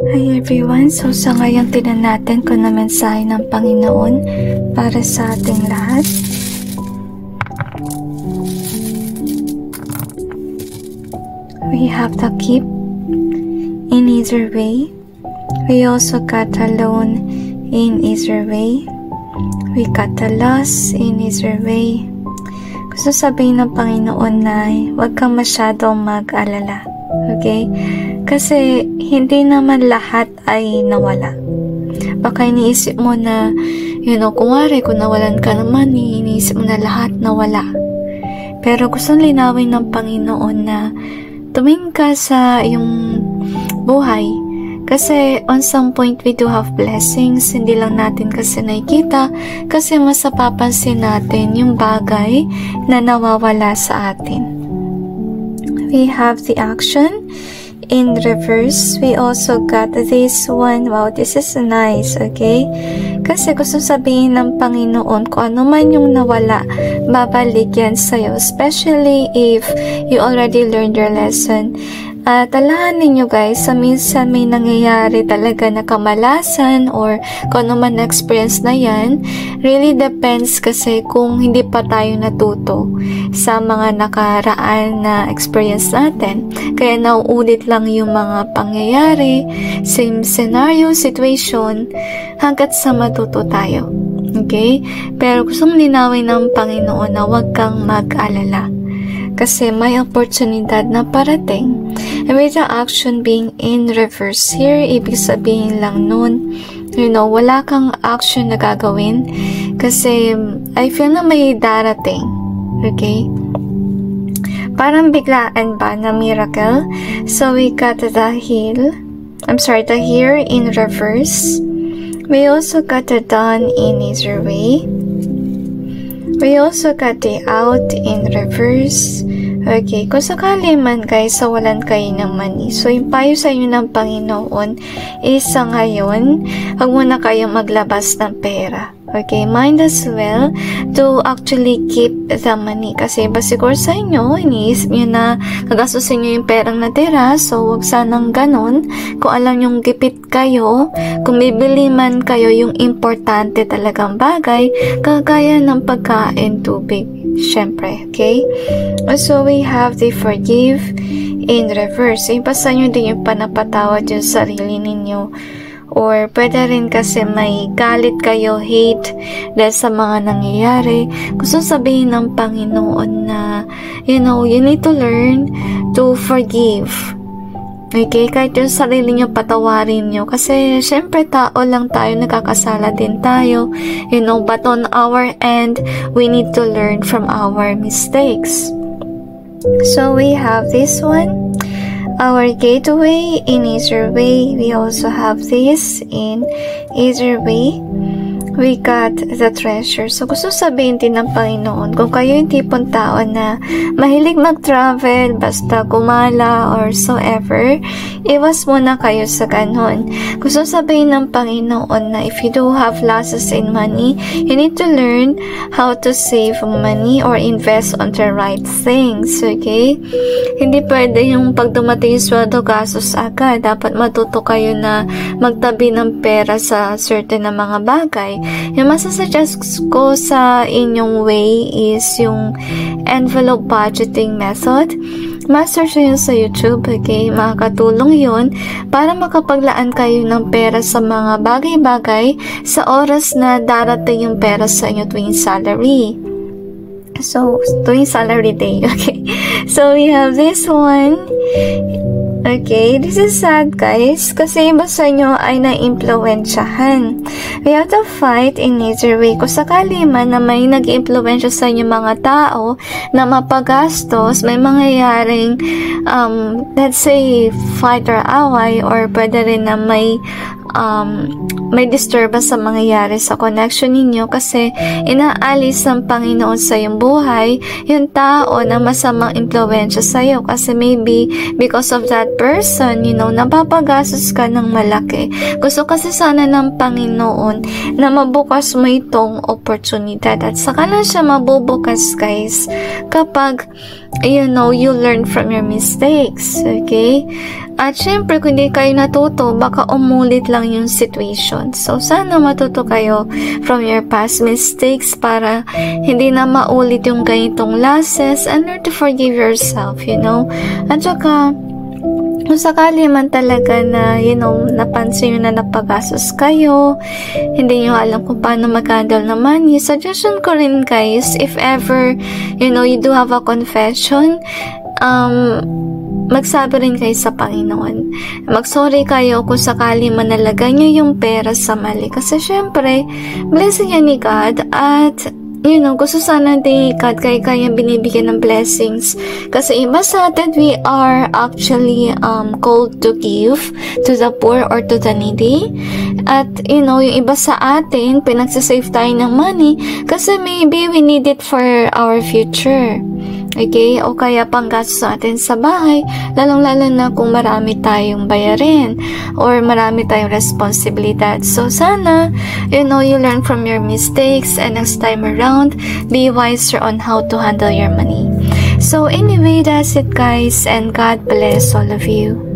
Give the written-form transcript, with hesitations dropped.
Hi everyone! So sa ngayon tinan natin kung na mensahe ng Panginoon para sa ating lahat. We have the keep in either way. We also got alone in either way. We got the loss in either way. Gusto sabihin ng Panginoon na huwag kang masyadong mag-alala. Okay? Kasi hindi naman lahat ay nawala. Baka iniisip mo na, kunwari kung nawalan ka naman, iniisip mo na lahat nawala. Pero gusto linawin ng Panginoon na tumingin ka sa iyong buhay. Kasi on some point we do have blessings, hindi lang natin kasi nakikita, kasi mas napapansin natin yung bagay na nawawala sa atin. We have the action in reverse. We also got this one. Wow, this is nice, okay? Kasi gusto sabihin ng Panginoon kung ano man yung nawala, babalik yan sa'yo. Especially if you already learned your lesson. Talahan ninyo guys, sa minsan may nangyayari talaga na kamalasan or kung ano man na-experience na yan, really depends kasi kung hindi pa tayo natuto sa mga nakaraan na experience natin. Kaya nauulit lang yung mga pangyayari, same scenario, situation, hanggat sa matuto tayo. Okay? Pero gustong linawin ng Panginoon na huwag kang mag-alala. Kasi may oportunidad na parating. And with the action being in reverse here, ibig sabihin lang nun, wala kang action na gagawin. Kasi I feel na may darating. Okay? Parang biglaan ba na miracle? So we got the the here in reverse. We also got the done in either way. We also got the out in reverse. Okay, kung sakali man guys, sawalan kayo ng money. So, yung payo sa inyo ng Panginoon is sa ngayon, huwag muna kayong maglabas ng pera. Okay, mind as well to actually keep the money. Kasi iba siguro sa inyo, iniisip nyo na nagastusin nyo yung perang natira. So, huwag sanang ganun. Kung alam yung gipit kayo, kung bibili man kayo yung importante talagang bagay, kagaya ng pagkain, tubig. Syempre, okay? So, we have the forgive in reverse. Ipasa nyo din yung panapatawad yung sarili ninyo. Or pwede rin kasi may galit kayo, hate dahil sa mga nangyayari. Gusto sabihin ng Panginoon na, you need to learn to forgive. Okay, kahit yung sarili nyo, patawarin nyo. Kasi, syempre, tao lang tayo, nakakasala din tayo. But on our end, we need to learn from our mistakes. So, we have this one. Our gateway in either way. We also have this in either way. We got the treasure. So, gusto sabihin din ng Panginoon, kung kayo yung tipong tao na mahilig mag-travel, basta gumala or so ever, iwas muna kayo sa ganon. Gusto sabihin ng Panginoon na if you do have losses in money, you need to learn how to save money or invest on the right things. Okay? Hindi pwede yung pag dumating yung sweldo, gastos agad. Dapat matuto kayo na magtabi ng pera sa certain na mga bagay. Yung masasuggest ko sa inyong way is yung envelope budgeting method. Ma-search yun sa YouTube, okay? Makakatulong yun para makapaglaan kayo ng pera sa mga bagay-bagay sa oras na darating yung pera sa inyo tuwing salary. So, tuwing salary day, okay? So, we have this one. Okay, this is sad guys, kasi iba sa inyo ay na-impluwensyahan. We have to fight in either way. Kung sakali man na may nag-impluwensya sa inyo mga tao na mapagastos, may mangyayaring, let's say, fight or away, or pwede rin na may disturbance sa mangyayari sa connection ninyo kasi inaalis ng Panginoon sa iyong buhay yung tao na masamang impluwensya sa iyo kasi maybe because of that bad person, napapagastos ka ng malaki. Gusto kasi sana ng Panginoon na mabukas mo itong oportunidad, at saka na siya mabubukas, guys, kapag you learn from your mistakes, okay? At syempre, kung hindi kayo natuto, baka umulit lang yung situation. So, sana matuto kayo from your past mistakes para hindi na maulit yung ganitong losses, and learn to forgive yourself, At saka, kung sakali man talaga na, napansin nyo na napagastos kayo, hindi nyo alam kung paano mag-handle ng money, suggestion ko rin, guys, if ever, you do have a confession, magsabi rin kayo sa Panginoon. Magsorry kayo kung sakali manalaga nyo yung pera sa mali. Kasi syempre, blessing yan ni God, at gusto sana ni God kaya binibigyan ng blessings. Kasi iba sa atin, we are actually called to give to the poor or to the needy. At yung iba sa atin, pinagsasave tayo ng money kasi maybe we need it for our future. Okay? O kaya panggastos natin sa bahay, lalong-lalo na kung marami tayong bayarin or marami tayong responsibilidad. So, sana, you learn from your mistakes, and next time around, be wiser on how to handle your money. So, anyway, that's it, guys, and God bless all of you.